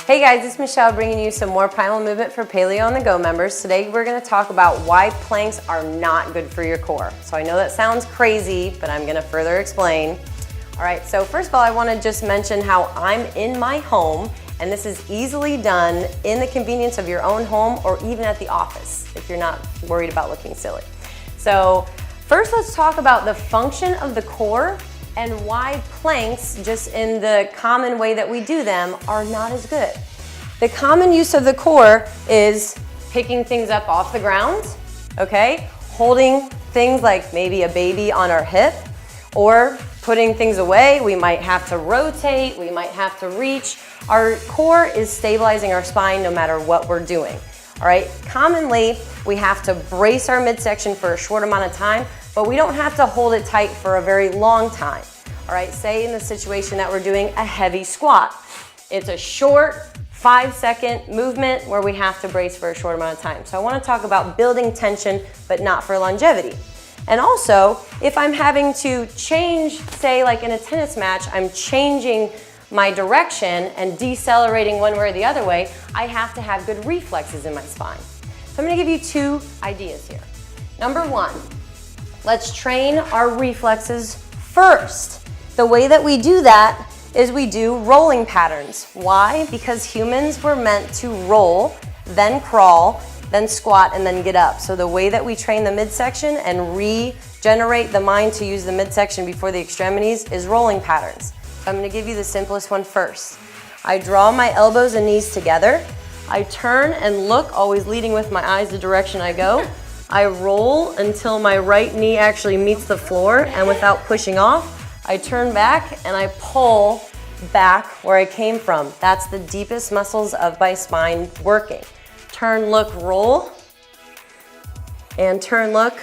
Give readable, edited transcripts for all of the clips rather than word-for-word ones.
Hey guys, it's Michelle bringing you some more primal movement for Paleo on the Go members. Today we're going to talk about why planks are not good for your core. So I know that sounds crazy, but I'm going to further explain. All right, so first of all, I want to just mention how I'm in my home, and this is easily done in the convenience of your own home or even at the office if you're not worried about looking silly. So first let's talk about the function of the core and why planks, just in the common way that we do them, are not as good. The common use of the core is picking things up off the ground, okay? Holding things like maybe a baby on our hip, or putting things away. We might have to rotate, we might have to reach. Our core is stabilizing our spine no matter what we're doing, all right? Commonly, we have to brace our midsection for a short amount of time, but we don't have to hold it tight for a very long time. All right, say in the situation that we're doing a heavy squat. It's a short 5-second movement where we have to brace for a short amount of time. So I want to talk about building tension, but not for longevity. And also, if I'm having to change, say like in a tennis match, I'm changing my direction and decelerating one way or the other way, I have to have good reflexes in my spine. So I'm going to give you two ideas here. Number one, let's train our reflexes first. The way that we do that is we do rolling patterns. Why? Because humans were meant to roll, then crawl, then squat, and then get up. So the way that we train the midsection and regenerate the mind to use the midsection before the extremities is rolling patterns. So I'm going to give you the simplest one first. I draw my elbows and knees together. I turn and look, always leading with my eyes the direction I go. I roll until my right knee actually meets the floor, and without pushing off, I turn back and I pull back where I came from. That's the deepest muscles of my spine working. Turn, look, roll, and turn, look,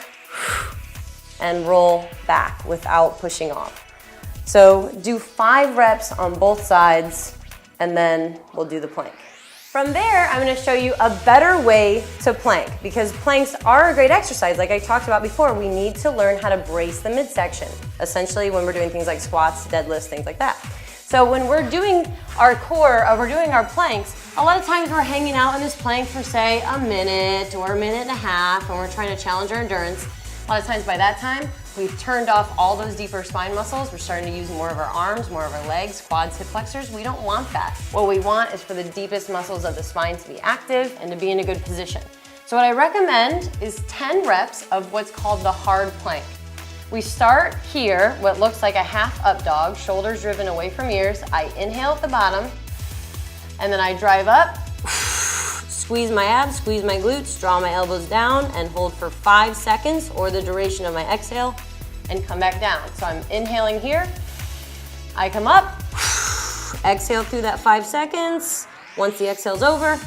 and roll back without pushing off. So do 5 reps on both sides, and then we'll do the plank. From there, I'm going to show you a better way to plank, because planks are a great exercise. Like I talked about before, we need to learn how to brace the midsection, essentially when we're doing things like squats, deadlifts, things like that. So when we're doing our core, we're doing our planks, a lot of times we're hanging out in this plank for say a minute or a minute and a half, and we're trying to challenge our endurance. A lot of times by that time, we've turned off all those deeper spine muscles. We're starting to use more of our arms, more of our legs, quads, hip flexors. We don't want that. What we want is for the deepest muscles of the spine to be active and to be in a good position. So what I recommend is 10 reps of what's called the hard plank. We start here, what looks like a half up dog, shoulders driven away from ears. I inhale at the bottom, and then I drive up, squeeze my abs, squeeze my glutes, draw my elbows down, and hold for 5 seconds or the duration of my exhale, and come back down. So I'm inhaling here, I come up, exhale through that 5 seconds. Once the exhale's over,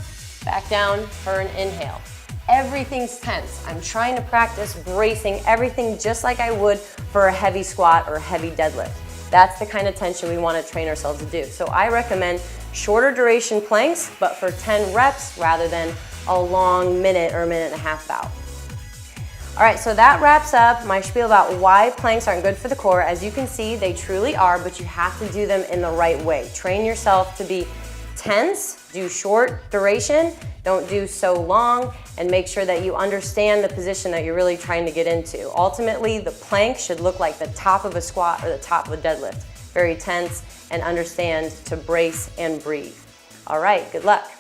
back down for an inhale. Everything's tense. I'm trying to practice bracing everything just like I would for a heavy squat or a heavy deadlift. That's the kind of tension we want to train ourselves to do. So I recommend shorter duration planks, but for 10 reps rather than a long minute or a minute and a half bout. All right, so that wraps up my spiel about why planks aren't good for the core. As you can see, they truly are, but you have to do them in the right way. Train yourself to be tense, do short duration, don't do so long, and make sure that you understand the position that you're really trying to get into. Ultimately, the plank should look like the top of a squat or the top of a deadlift. Very tense, and understand to brace and breathe. All right, good luck.